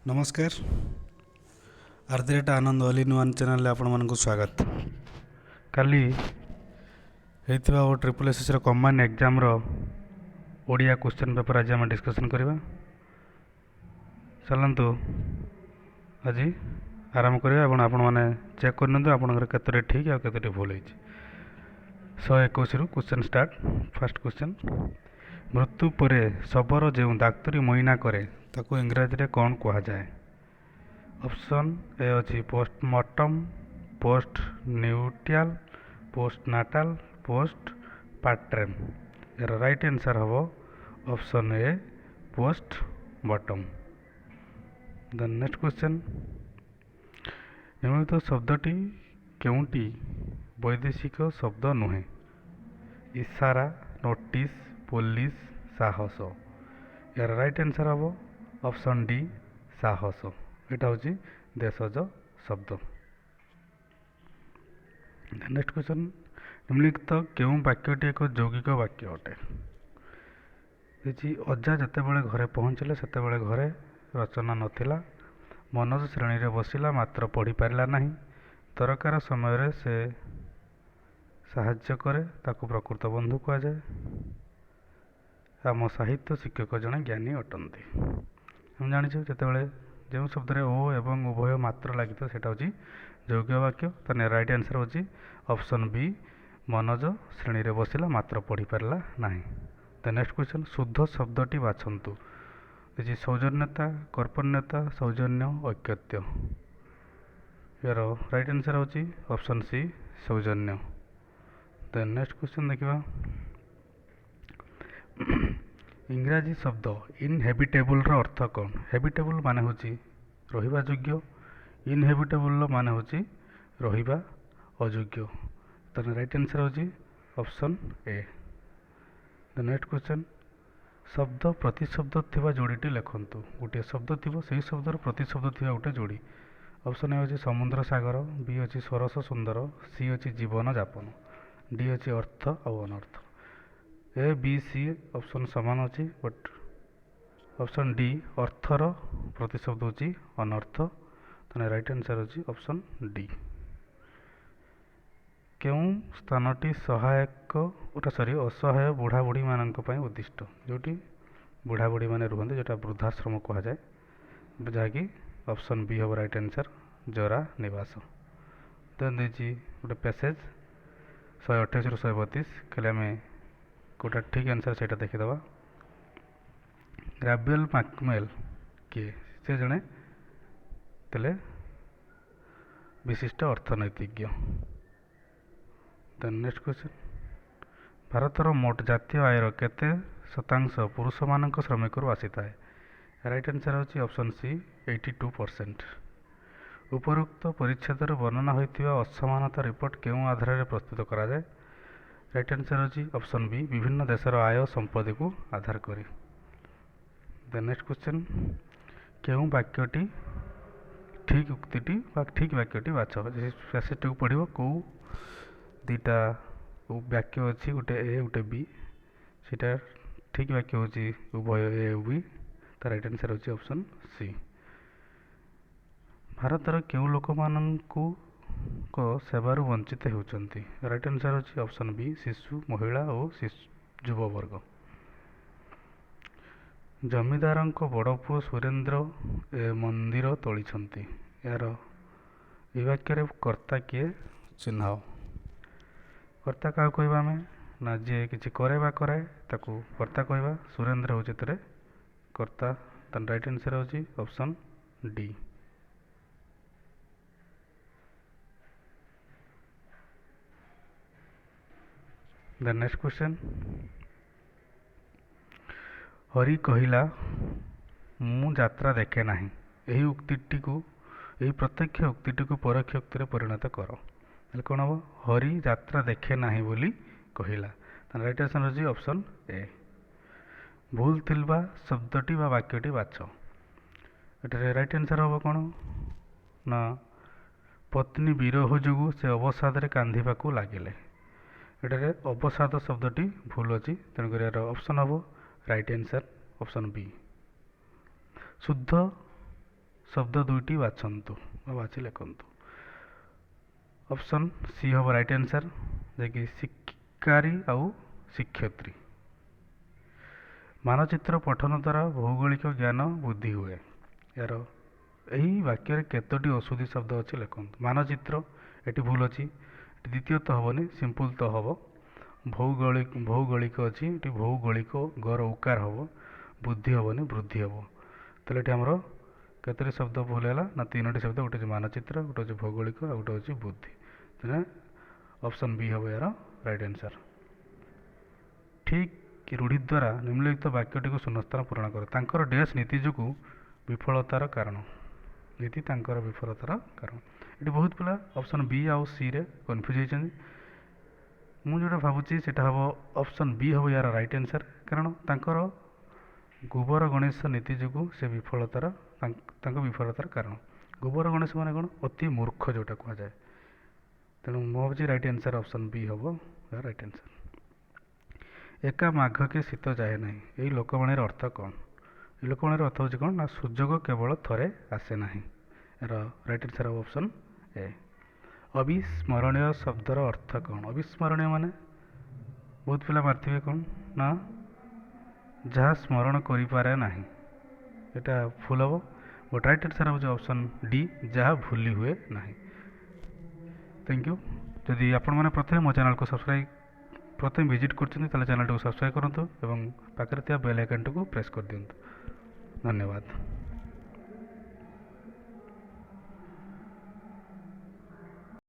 नमस्कार। आरजेट आनंद all in one channel आपण मानक स्वागत। काली हेतिबा ओ ट्रिपल एसएस रो कमांड एग्जाम रो ओडिया क्वेश्चन पेपर आज हम डिस्कशन करबा। चलंतु आज आरंभ करबा आपण आपण माने चेक करनंतु आपनकर केतरे ठीक आ केतरे भूल होइछि। 121 रु क्वेश्चन स्टार्ट। फर्स्ट क्वेश्चन, मृत्यु परे शबर जो डाक्तरी मईना करे ताको इंग्रजी रे कोन कहा जाए? ऑप्शन ए अच्छी postmortem, post nuptial, post natal, post partum. यार राइट आंसर हम option A post mortem. Then next question, निम्नलिखित शब्दटी केउंटी वैदेशिक शब्द नुहे? इशारा, नोटिस, पुलिस, साहस। यार राइट आंसर हम ऑप्शन डी साहस। यहाँ हूँ देशज शब्द। नेक्स्ट क्वेश्चन, निम्नलिखित केउं वाक्यटी एक यौगिक वाक्य अटे? अजा जितेबाला घरे पहुँचले सेतेबाला घरे रचना नथिला। मनोज श्रेणी रे बसिला मात्र पढ़ी पारिला नाही। दरकार समय से साहाय्य करे ताकू प्रकृत बंधु कहा जाए। आम साहित्य शिक्षक जड़े ज्ञानी अटंती। हम जाचु जितेबाला जो शब्द ओ एवं उभय मात्र लगी तो सेटा हूँ यौगिक वाक्य। तो राइट आंसर हूँ ऑप्शन बी मनोज श्रेणी रे बसिला मात्र पढ़ी पारिला नाही। द नेक्स्ट क्वेश्चन, शुद्ध शब्दटी बाछंतु। सौजन्यता, कर्पण्यता, सौजन्य, ऐक्यत्य। यार राइट आंसर हूँ ऑप्शन सी सौजन्य। द नेक्स्ट क्वेश्चन देखा, इंग्राजी शब्द इनहेबिटेबल रो अर्थ कौन? हेबिटेबल माने होची रहिबा योग्य, इनहेबिटेबल माने होची रहिबा अयोग्य। तो राइट आंसर होची option A. The next question, शब्द प्रतिशब्द थिबा जोड़ीटी लिखंतु। गोटे शब्द थिबो सेही शब्दर प्रतिशब्द थिबा गोटे जोड़ी। ऑप्शन ए होची समुद्र सागर, बी होची सरस सुंदर, सी होची जीवन यापन, डी होची अर्थ और अनर्थ। ए बी सी ऑप्शन समान अच्छी बट ऑप्शन डी अर्थर प्रतिशब्द होची अनर्थ। तो राइट आंसर होची ऑप्शन डी। केउं स्थानटी सहायक असहाय बुढ़ा बुढ़ी मानक पई उद्दिष्ट? जोटी बुढ़ा बुढ़ी माने रुहंते जोटा वृद्धाश्रम कहा जाए, जहाँकि ऑप्शन बी हम राइट आंसर जरा निवास। देन देजी गोटे पैसेज 128 रु 132 कहले आम कोटा ठीक आंसर से देखीदे। ग्राबियल मैकमेल किए? से जड़े तेले विशिष्ट अर्थनैतिज्ञ। देन नेक्स्ट क्वेश्चन, भारतर मोट जातीय आयर केते शतांश पुरुष मानक श्रमिक आसी थाए? राइट आंसर होची ऑप्शन सी 82%। उपरोक्त परिच्छेदर वर्णना होइतिबा असमानता रिपोर्ट केउं आधार में प्रस्तुत करा जाए? राइट आंसर होची ऑप्शन बी विभिन्न देशर आय संपत्ति को आधार करी। द नेक्स्ट क्वेश्चन, केउं वाक्यटी ठीक उक्तिटी ठीक वाक्यटी बाछ? पैसेजटी को पढ़िबो को दीटा वाक्य अच्छी गोटे ए गोटे बी, सीटा ठीक वाक्य होची उभय ए और बी। तो राइट आंसर होची ऑप्शन सी। भारतर केउं लोक माननकु को सेवारु वंचित होउचंती? राइट आंसर होची ऑप्शन बी शिशु, महिला और शिशु युवा वर्ग। जमीदार बड़ पुओ सुरेंद्र ए मंदिर तोली। यार ये वाक्य कर्ता किए चिन्ह? कर्ता क्या कहवा आम ना जी किसी करे कराए ताकू कर्ता कहवा। सुरेंद्र हूँ कर्ता। तो राइट आंसर होची option D. The next question, Hari कहिला मु यात्रा देखे नाही। यही उक्तिटी को यही प्रत्यक्ष उक्तिटी को परोक्ष उक्ति रे परिणत कर। कौन हम? हरि यात्रा देखे नाही बोली कहिला। राइट आंसर होची ऑप्शन ए। भूल थिलबा शब्दटी बा वाक्यटी बाछ? एटारे राइट आंसर हम कौन ना पत्नी विरह जोगु से अवसाद रे कांधिबाकू लागिले। एटारे अवसाद शब्दटी भूल अच्छी, तेणुक यार ऑप्शन हम राइट आंसर ऑप्शन बी। शुद्ध शब्द दुईटी बाछंतु बाछि लिखंतु। ऑप्शन सी हम राइट आंसर जे शिकारी आउ शिक्षयित्री। मानचित्र पठन द्वारा भौगोलिक ज्ञान वृद्धि हुए। यार यही वाक्य केतोटी औषधि शब्द अच्छे लिखंतु। मानचित्र एटी भूल अच्छी, द्वितीय तो हेनी सिंपल तो हम भौगोलिक अच्छी ये भौगोलिक गर उकार हम बुद्धि हेनी वृद्धि हम। तो ये आमर केतोटी शब्द भूल है ना तीनो शब्द गोटे मानचित्र गोटे हूँ भौगोलिक आ गोटे हूँ बुद्धि। तेना ऑप्शन बी हम यार राइट आंसर। ठीक रूढ़ि द्वारा निम्नलिखित वाक्यटी को शून्यस्थान पूरण कर। तांकर डैश नीति जो विफलतार कारण। नीति तांकर विफलतार कारण। ये बहुत पिला ऑप्शन बी आउ सी रे कन्फ्यूज होती। मुझे भावुची से हम ऑप्शन बी हम यार राइट आंसर, कारण तांकर गोबर गणेश नीति जो से विफलतार विफलतार कारण। गोबर गणेश माने कौन अति मूर्ख जोटा कह जाए। तेणु मो भावी राइट आंसर ऑप्शन बी हम यार राइट आंसर। एका माघ के शीत जाए ना यही लोकवाणी अर्थ कौन। ये लोकवाणी अर्थ हूँ कौन ना सुजोग केवल थरे आसे ना। यार राइट आंसर ऑप्शन ए। अविस्मरणीय शब्दर अर्थ कौन। अविस्मरणीय माने बहुत पिला मार्थे कौन ना जहाँ स्मरण करें ना। यहाँ फुल हम बट राइट आंसर हूँ ऑप्शन डी जहाँ भूली हुए ना। Thank you. जदि आपण मैंने प्रथम मो चैनल को सब्सक्राइब प्रथम विजिट कर चैनल को सब्सक्राइब करूँ और पाखे बेल आइकन को प्रेस कर दिंतु। धन्यवाद।